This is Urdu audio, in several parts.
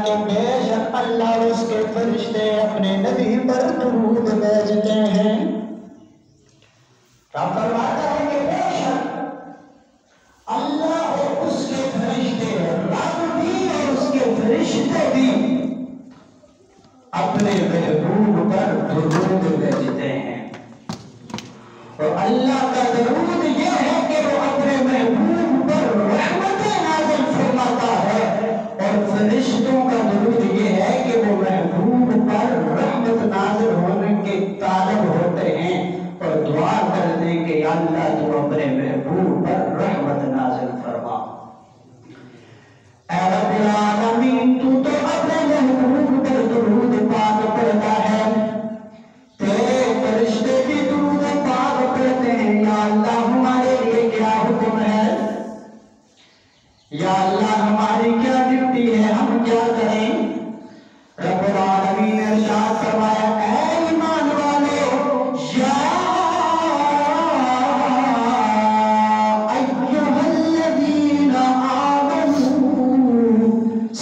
کہ بے شک اللہ اور اس کے فرشتے اپنے نبی پر درود بھیجتے ہیں۔ کیا فرماتا ہے کہ بے شک اللہ اور اس کے فرشتے، رب بھی اور اس کے فرشتے بھی اپنے محبوب پر درود بھیجتے ہیں۔ اور اللہ کا درود یہ ہے کہ وہ اپنے محبوب پر رحمت نازل فرماتا ہے، اور فرشتوں کا درود یہ ہے کہ وہ محبوب پر رحمت نازل ہونے کے طالب ہوتے ہیں اور دعا کرتے ہیں کہ یا اللہ تو اپنے محبوب پر رحمت نازل فرما۔ اے رب العالمین تو اپنے محبوب پر درود پاک پڑھتا ہے، تیرے فرشتے بھی درود پاک پڑھتے ہیں، یا اللہ ہمارے لیے کیا حکم ہے، یا اللہ ہماری کیا ڈیوٹی ہے، ہم کیا کریں؟ رب العالمین نے ارشاد فرمایا اے ایمان والو یا ایھا الذین آمنوا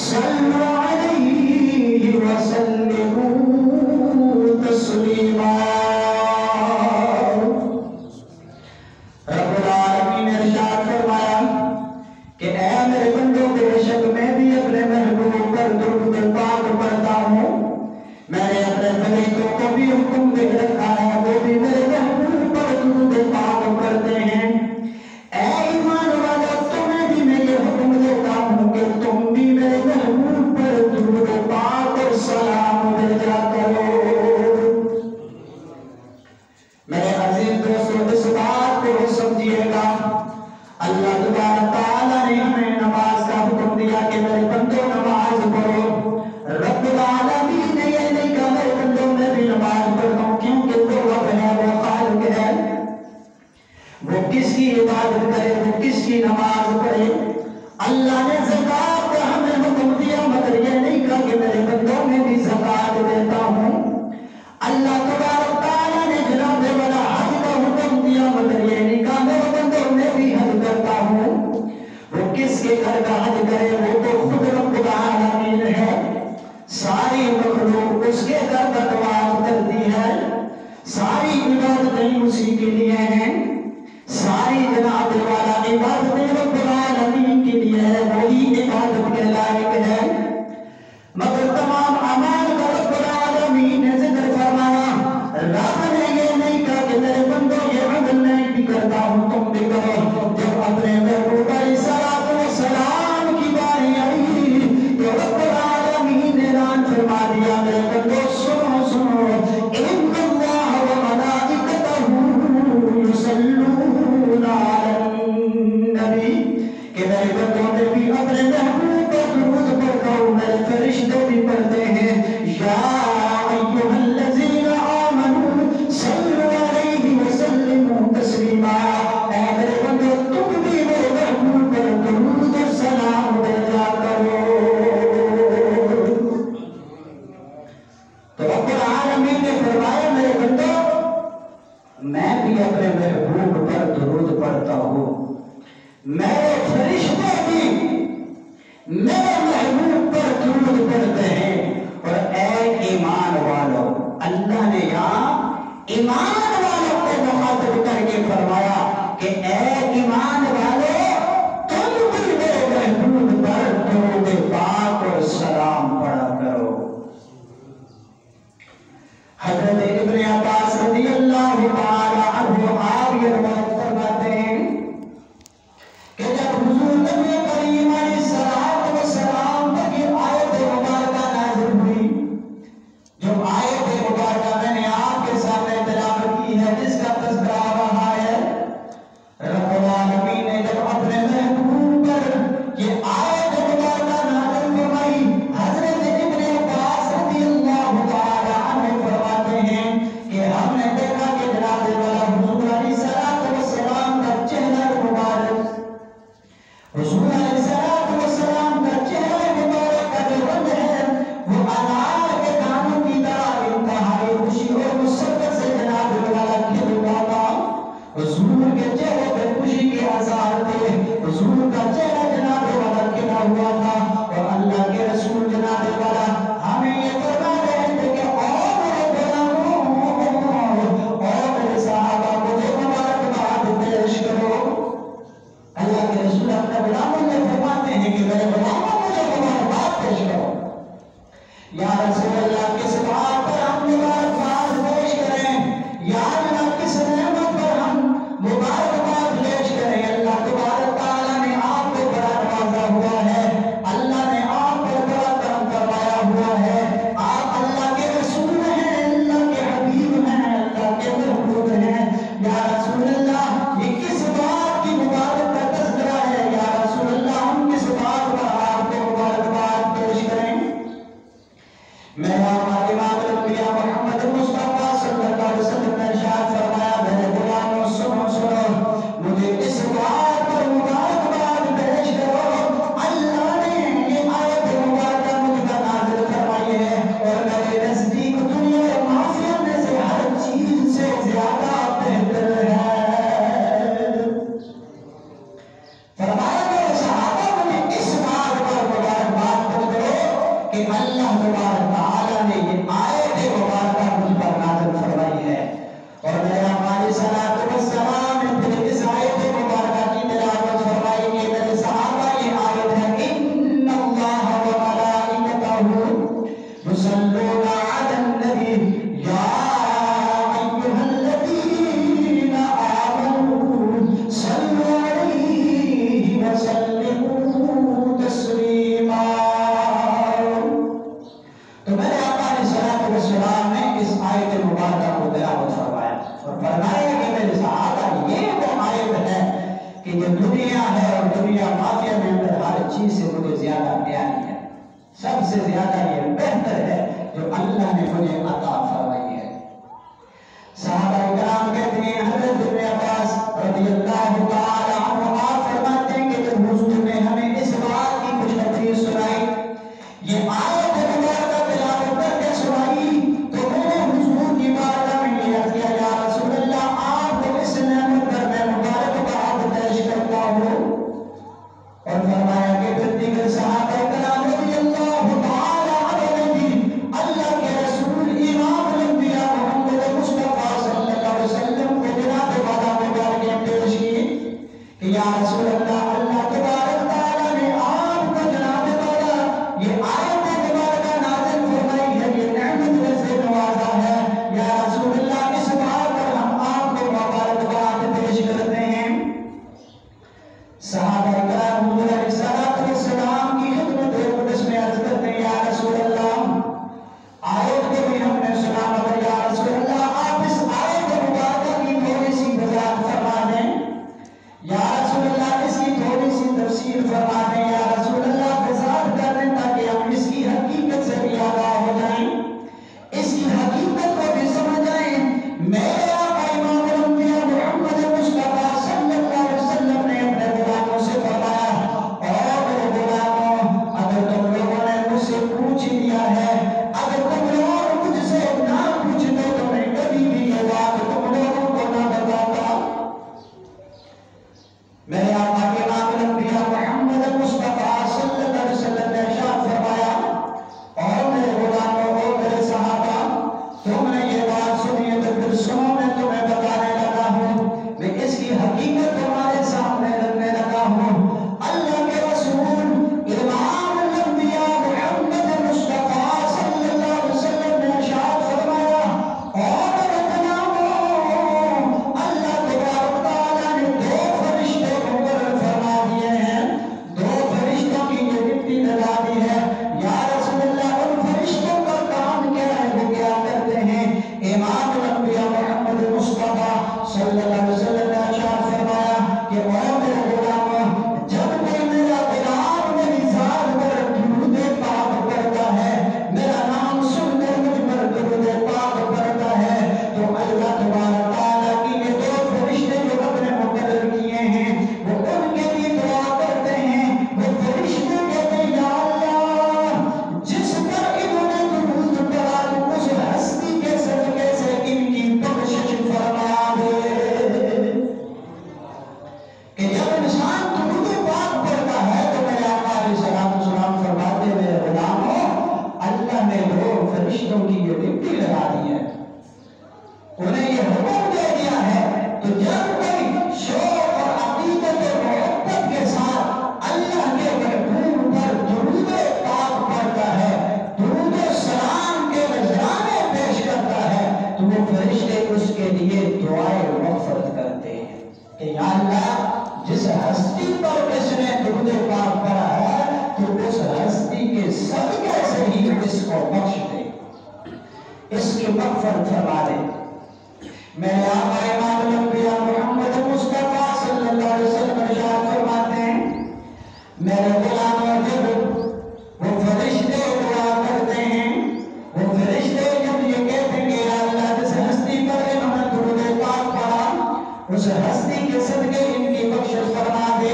صلوا علیہ وسلموا تسلیما۔ رب العالمین نے ارشاد فرمایا کہ اے میرے بندوں بے شک میں بھی اپنے محبوب پر درود پاک پڑھتا ہوں، میں نے اپنے فرشتوں کو بھی حکم دے رکھا ہے وہ بھی میرے محبوب پر درود پاک پڑھتے ہیں۔ اے ایمان والو تمہیں بھی میں یہ حکم دیتا ہوں کہ تم بھی میرے محبوب پر درود پاک اور سلام بھیجا کرو۔ میرے عزیز دوستو اس بات کو سمجھیے گا، اللہ تبارک تعالیٰ نے ہمیں نماز کا حکم دیا کہ میرے بندوں نماز پڑھو۔ رب العالمین نے یہ نہیں کہا میرے بندوں میں بھی نماز پڑھو، کیونکہ وہ رب ہے، وہ خالق ہے، وہ کس کی عبادت کرے، وہ کس کی نماز پڑھے۔ اللہ نے زکوٰۃ کا ہمیں حکم دیا مگر یہ نہیں کہا کہ میرے بندوں میں بھی زکوٰۃ دیتا ہوں۔ اللہ تبارک تعالیٰ نے جناب والا حج کا حکم دیا مگر یہ نہیں کہا میرے بندوں میں بھی حج کرتا ہوں۔ وہ کس کے گھر کا حج کرے، وہ تو خود رب العالمین ہے، ساری مخلوق اس کے گھر کا طواف کرتی ہے، ساری عبادتیں اسی کے لیے ہیں، ساری جناب والا عبادتیں رب العالمین کے لیے ہے، وہی عبادت کے لائق ہے، مگر تمام اعمال کا رب العالمین نے ذکر فرمایا۔ رب نے یہ نہیں کہا کہ میرے بندوں یہ عمل نہیں بھی کرتا ہوں تم بھی کرو۔ جب اپنے محبوب علیہ الصلوۃ والسلام کی باری آئی تو رب العالمین نے اعلان فرما دیا میرے بندوں سنو سنو ان اللہ وملائکتہ یصلون علی النبی، کہ میرے بندوں نے بھی اپنے محبوب پر درود پڑھتا ہوں، میرے فرشتے بھی پڑھتے ہیں یا ایھا الذین آمنوا صلوا علیہ وسلموا تسلیما۔ اے میرے بندو تم بھی میرے محبوب پر درود و سلام بھیجا کرو۔ تو رب العالمین نے فرمایا میرے بندو میں بھی اپنے محبوب پر درود پڑھتا ہوں، میرے فرشتے بھی میرے محبوب پر درود پڑھتے ہیں۔ اور اے ایمان والو، اللہ نے یہاں ایمان والوں کو مخاطب کر کے فرمایا کہ اے ایمان والو تم بھی میرے محبوب پر درود پاک اور سلام پڑھا کرو۔ حضرت ابن عباس رضی اللہ تعالی عنہ آپ یہ روایت فرماتے ہیں کہ جب حضور نبی کریم علیہ الصلوۃ والسلام پر یہ آیت مبارکہ نازل ہوئی، جو آیت مبارکہ میں نے آپ کے سامنے تلاوت کی ہے جس کا تذکرہ رہا ہے، رب العالمین نے جب یا رسول اللہ کس بات پر ہم مبارکباد پیش کریں، یا اللہ کس نعمت پر ہم مبارکباد پیش کریں۔ اللہ تبارک تعالیٰ نے آپ کو بڑا نوازا ہوا ہے، اللہ نے آپ پر بڑا کرم فرمایا ہوا ہے، آپ اللہ کے رسول ہیں، اللہ کے حبیب ہیں، اللہ کے محبوب ہیں۔ یا رسول اللہ یہ کس بات کی مبارک کا تذکرہ ہے، یا رسول اللہ ہم کس بات پر آپ کو مبارکباد پیش کریں۔ میرے آقا امام الانبیاء محمد مصطفیٰ صلی اللہ علیہ وسلم نے ارشاد فرمایا، میرے غلاموں سنو مجھے اس بات پر مبارکباد پیش کرو، اللہ نے یہ آیت مبارکہ مجھ پر نازل فرمائی ہے اور میرے نزدیک دنیا اور معافیت میں سے ہر چیز سے زیادہ بہتر ہے۔ فرمایا میرے صحابہ مجھے اس بات پر مبارکباد کرو کہ اللہ تبارک تعالیٰ نے یہ آیت مبارکہ مجھ پر نازل فرمائی ہے، اور میرے آقا علیہ الصلوۃ والسلام نے پھر اس آیت مبارکہ کی تلاوت فرمائی کہ میرے صحابہ یہ آیت ہے، ان اللہ وملائکتہ یصلون علی النبی یا ایھا الذین آمنوا صلوا علیہ وسلموا تسلیما۔ تو میرے آقا علیہ الصلوۃ والسلام نے اس آیت مبارکہ کو تلاوت فرمایا اور فرمایا کہ میرے صحابہ یہ وہ آیت ہے کہ جو دنیا ہے اور دنیا معافیہ میں اندر ہر چیز سے مجھے زیادہ پیاری ہے، سب سے زیادہ یہ بہتر ہے جو اللہ نے مجھے عطا فرمائی ہے۔ صحابہ کرام کہتے ہیں حضرت ابن عباس رضی اللہ تعالی عنہ آپ فرماتے ہیں کہ جب حضور نے ہمیں اس بات کی خوشخبری سنائی، یہ آیت مبارکہ تلاوت کر کے سنائی، تو میں نے حضور کی بارگاہ میں یہ عرض کیا، یا رسول اللہ آپ کو اس نعمت پر میں مبارکباد پیش کرتا ہوں۔ اور فرمایا کہ پھر دیگر صحابہ کرام رضی اللہ تعالی عنہ بھی اللہ کے رسول امام الانبیاء محمد مصطفیٰ صلی اللہ علیہ وسلم کو جناب والا مبارکیں پیش کی کہ یا رسول اللہ اللہ تبارک تعالیٰ نے آپ کو جناب والا یہ آیت مبارکہ نازل فرمائی ہے، یہ نعمت میں سے نوازا ہے، یا رسول اللہ اس بات پر ہم آپ کو مبارکباد پیش کرتے ہیں۔ صحابہ کرام حضور علیہ الصلوۃ والسلام کی خدمت اقدس میں عرض کرتے ہیں، یا رسول اللہ آیت کو بھی ہم نے سنا مگر یا رسول اللہ آپ اس آیت مبارکہ کی تھوڑی سی وضاحت فرما دیں، یا رسول اللہ اس کی تھوڑی سی تفسیر فرما دیں، یا رسول اللہ وضاحت کر دیں تاکہ ہم اس کی حقیقت سے بھی آگاہ ہو جائیں، اس کی حقیقت کو بھی سمجھ جائیں۔ میرے آقا امام الانبیاء محمد مصطفیٰ صلی اللہ علیہ وسلم نے اپنے غلاموں سے فرمایا، اور میرے غلاموں اگر تم لوگوں نے مجھ سے پوچھ لیا ہے، اگر تم لوگ مجھ سے نہ پوچھتے تو میں کبھی بھی یہ بات تم لوگوں کو نہ بتاتا۔ میرے آقا امام الانبیاء محمد مصطفیٰ صلی اللہ علیہ وسلم نے ارشاد فرمایا، اور میرے غلاموں اور میرے صحابہ تم نے یہ بات سنی ہے تو پھر سنو، میں تمہیں بتانے لگا ہوں، میں اس کی حقیقت تمہارے سامنے رکھنے لگا ہوں۔ اللہ کے رسول امام الانبیاء محمد مصطفیٰ صلی اللہ علیہ وسلم نے ارشاد فرمایا، اور میرے غلاموں اللہ تبارک تعالیٰ نے دو فرشتے مقرر فرما دیے ہیں، دو فرشتوں کی یہ ڈیوٹی لگا دی ہے۔ یا رسول اللہ ان فرشتوں کا کام کیا ہے، وہ کیا کرتے ہیں؟ امام الانبیاء محمد مصطفیٰ صلی اللہ علیہ وسلم نے ارشاد فرمایا کہ او میرے غلاموں جب کوئی میرا غلام میری ذات پر درود پاک پڑھتا ہے، میرا نام سن کر مجھ پر درود پاک پڑھتا ہے، تو اللہ تبارک تعالیٰ کی یہ دو فرشتے جو رب نے مقرر کیے ہیں وہ ان کے لیے دعا کرتے ہیں، وہ فرشتے کہتے ہیں یا اللہ جس پر انہوں نے درود پڑھا اس ہستی کے صدقے سے ان کی بخشش فرما دے۔ کہ جب انسان درود پاک پڑھتا ہے تو میرے آقا علیہ الصلوۃ والسلام فرماتے ہیں میرے غلاموں اللہ نے دو فرشتوں کی یہ ڈیوٹی لگا دی ہے، انہیں یہ حکم دے دیا ہے، تو جب کوئی شوق اور عقیدت اور محبت کے ساتھ اللہ کے محبوب پر درود پاک پڑھتا ہے، درود کہ یا اللہ جس ہستی پر اس نے درود پاک پڑھا ہے تو اس ہستی کے صدقے سے ہی اس کو بخش دے، اس کی مغفرت فرما دے۔ میرے آقا امام الانبیاء محمد مصطفیٰ صلی اللہ علیہ وسلم ارشاد فرماتے ہیں میرے غلاموں جب وہ فرشتے دعا کرتے ہیں، وہ فرشتے جب یہ کہتے ہیں کہ یا اللہ جس ہستی پر انہوں نے درود پاک پڑھا اس ہستی کے صدقے ان کی بخشش فرما دے،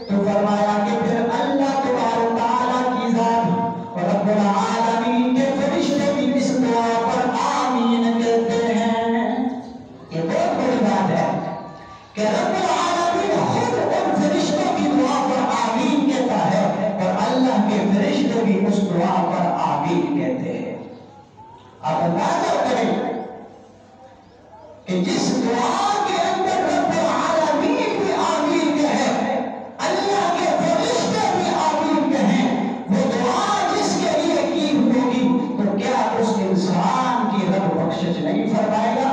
تو فرمایا کہ پھر اللہ تبارک تعالیٰ کی ذات اور رب العالمین کے فرشتے بھی اس دعا پر آمین کہتے ہیں۔ یہ بہت بڑی بات ہے کہ رب العالمین خود ان فرشتوں کی دعا پر آمین کہتا ہے اور اللہ کے فرشتے بھی اس دعا پر آمین کہتے ہیں۔ آپ اندازہ کریں کہ جس دعا کے اندر رب العالمین بھی آمین کہے، اللہ کے فرشتے بھی آمین کہیں، وہ دعا جس کے لیے کی ہوگی تو کیا اس انسان کی رب بخشش نہیں فرمائے گا؟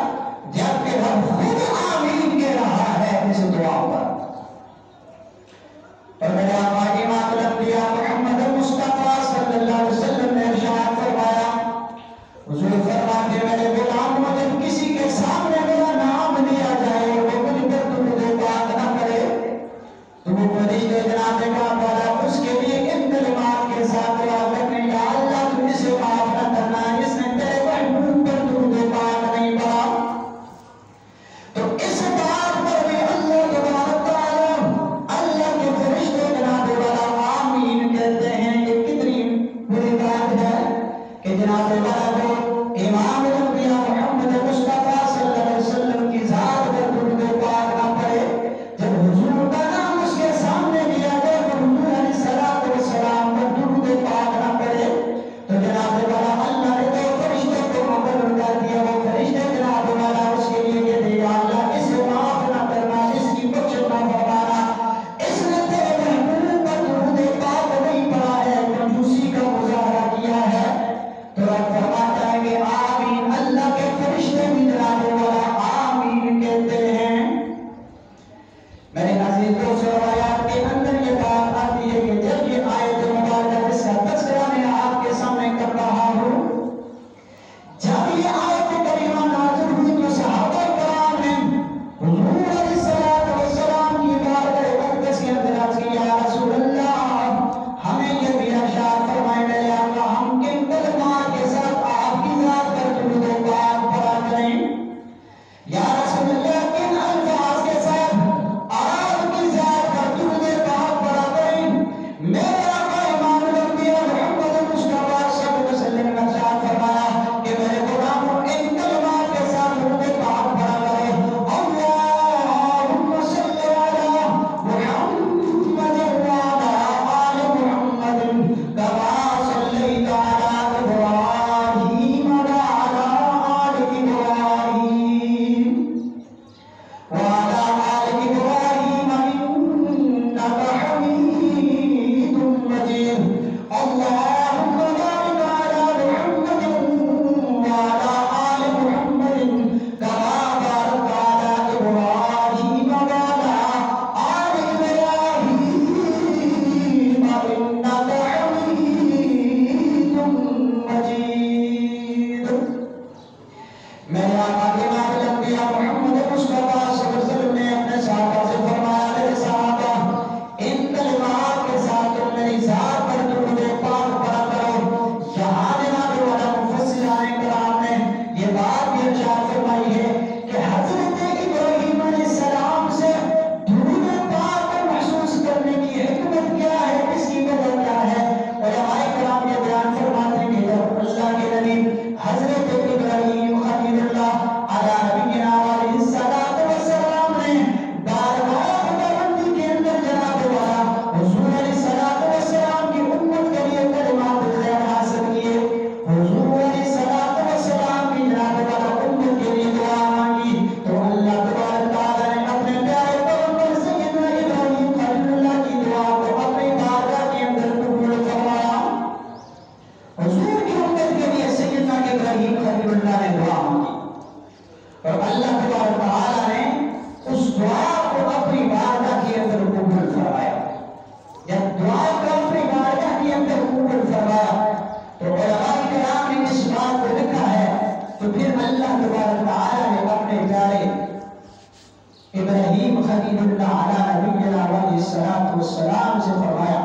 جبکہ رب خود آمین کہہ رہا ہے اس دعا پر۔ اور میرے آقا امام الانبیاء محمد مصطفیٰ صلی اللہ علیہ وسلم نے ارشاد فرمایا، حضور فرماتے میرے غلاموں جب کسی کے سامنے میرا نام لیا جائے اور وہ مجھ پر درود پاک نہ کرے تو وہ فرشتے جناب کا والا اس کے لیے ان کلمات کے ساتھ دعا کرنے یا اللہ تو اسے معاف نہ کرنا اس نے تیرے محبوب پر درود پاک نہیں پڑھا۔ تو اس بات پر بھی اللہ تبارک تعالیٰ اللہ کے فرشتے جناب والا آمین کہتے ہیں۔ یہ کتنی بڑی بات ہے کہ جناب والا جو امام الانبیاء محمد مصطفیٰ صلی اللہ علیہ وسلم کی ذات پر درود پاک نہ پڑھے، جب حضور کا نام اس کے سامنے لیا گیا تو حضور علیہ السلام پر درود پاک نہ پڑھے تو جناب والا اللہ نے دو فرشتوں کو مقرر کر دیا، وہ فرشتے جناب والا اس کے لیے کہتے ہیں یا اللہ اسے معاف نہ کرنا، اس کی بخشش نہ فرمانا، اس نے تیرے محبوب پر درود پاک نہیں پڑھا ہے، کنجوسی کا مظاہرہ کیا ہے، تو رب فرماتا ہے کہ آمین، اللہ کے فرشتے بھی جناب والا آمین کہتے ہیں۔ میرے ناظرین دوستو روایات کے اندر یہ بات آتی ہے کہ جب یہ آیت مبارکہ جس کا تذکرہ میں آپ کے سامنے کر رہا ہوں، جب یہ آیت کریمہ نازل ہوئی تو صحابہ کرام نے حضور علیہ السلام کی بارگاہ اقدس کے اندر عرض کی یا رسول اللہ ہمیں یہ بھی ارشاد فرمائے میرے آقا ہم کن کلمات کے ساتھ آپ کی ذات پر درود پاک پڑھا کریں؟ یا رسول اللہ کن الفاظ کے ساتھ آپ کی ذات پر درود پاک پڑھا کریں؟ میرے آقا امام الانبیاء محمد مصطفیٰ صلی اللہ علیہ وسلم نے ارشاد فرمایا کہ میرے غلاموں ان کلمات کے ساتھ درود پاک پڑھا کریں، اللہم صلی علی محمد وعلی آل محمد کما صلیت علی ابراہیم وعلی آل ابراہیم وعلى آل إبراهيم إنك حميد مجيد اللهم بارك على محمد وعلى آل محمد كما باركت على إبراهيم وعلى آل إبراهيم إنك حميد مجيد۔ میرے آقا امام الانبیاء محمد مصطفیٰ صلی اللہ علیہ وسلم نے اپنے صحابہ سے فرمایا میرے صحابہ ان کلمات کے ساتھ تم میری ذات پر درود پاک پڑھا کرو۔ یہاں جناب والا مفسران کرام نے یہ بات بھی ارشاد فرمائی ہے کہ حضرت ابراہیم علیہ السلام سے درود پاک کو محسوس کرنے کی حکمت کیا ہے، اس کی وجہ کیا ہے؟ علماء کرام یہ بیان فرماتے ہیں کہ جب اللہ کے نبی حضرت ابراہیم خلیل اللہ علیہ نبینا علیہ السلام نے بارگاہ خداوندی کے اندر جناب والا حضور علیہ السلام کی امت کے لیے کلمات خیر حاصل کیے، حضور علیہ السلام کی جناب والا امت کے لیے دعا مانگی تو اللہ تبارک تعالیٰ نے اپنے پیارے پیغمبر سیدنا ابراہیم خلیل اللہ کی دعا کو اپنی بارگاہ کے اندر قبول فرمایا۔ حضور کی امت کے لیے سیدنا ابراہیم خلیل اللہ نے دعا مانگی اور اللہ تبارک تعالیٰ نے اس دعا کو خلیل اللہ علیہ نبینا علیہ السلام سے فرمایا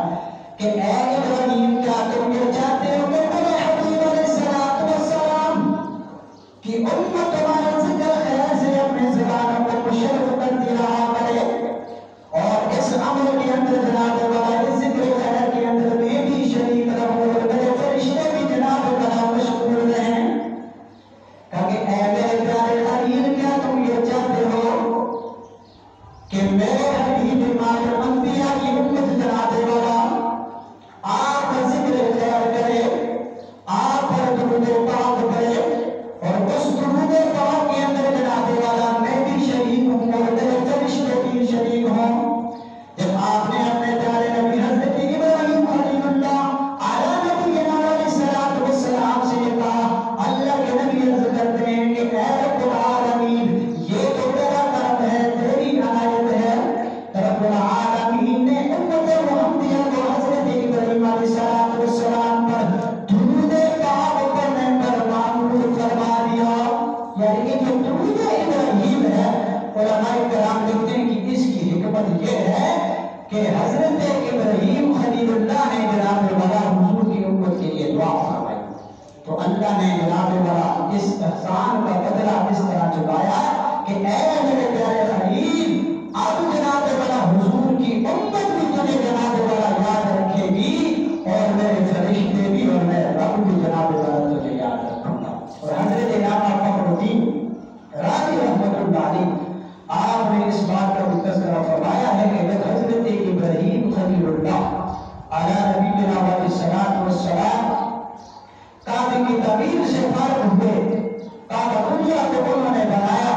کہ اے ابراہیم کیا تم یہ چاہتے ہو کہ میرے حبیب علیہ السلام کی امت تمہارے ذکر خیر سے اپنے زبانوں کو مشرف کرتی رہا کرے اور اس عمل کے اندر جناب والا اس ذکر خیر کے اندر میں بھی شریک رہوں اور میرے فرشتے بھی جناب والا مشغول رہیں کہ اے میرے پیارے خلیل کیا تم یہ چاہتے ہو کہ میرے حبیب امام انبیاء کی امت جناب والا آپ کا ذکر خیر کرے آپ پر درود پاک کرے اور اس درود پاک کے اندر جناب والا میں بھی شریک ہوں اور میرے فرشتے بھی شریک ہوں جب آپ نے اپنے پیارے نبی حضرت ابراہیم خلیل اللہ علیہ نبینا علیہ السلام سے یہ کہا اللہ کے نبی عرض کرتے ہیں کہ اے رب العالمین یہ تو تیرا کرم ہے تیری عنایت ہے رب العالمین نے امت محمدیہ کو حضرت ابراہیم علیہ السلام پر درود پاک پڑھنے پر معمول فرما دیا یعنی کہ جو درود ابراہیم ہے علماء کرام لکھتے ہیں کہ اس کی حکمت یہ ہے کہ حضرت ابراہیم خلیل اللہ نے جناب والا حضور کی امت کے لیے دعا فرمائی تو اللہ نے جناب والا اس احسان کا بدلہ اس طرح چکایا کہ اے میرے پیارے خلیل اب جناب والا حضور کی امت بھی تجھے جناب والا یاد رکھے گی اور میرے فرشتے بھی اور میرے رب بھی جناب والا تجھے یاد رکھوں گا اور حضرت علامہ فخر الدین رازی رحمۃ اللہ علیہ آپ نے اس بات کا تذکرہ فرمایا ہے کہ جب حضرت ابراہیم خلیل اللہ علیہ نبینا علیہ السلام کعبے کی تعمیر سے فارغ ہوئے کعبہ دنیا کو انہوں نے بنایا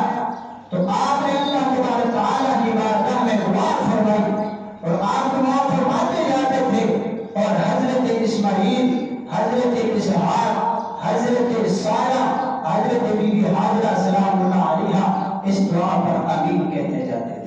تو آپ نے اللہ تبارک تعالیٰ کی بارگاہ میں دعا فرمائی اور آپ دعا فرماتے جاتے تھے اور حضرت اسماعیل حضرت اسحاق حضرت سارہ حضرت بی بی حاجرہ سلام اللہ علیہا اس دعا پر آمین کہتے جاتے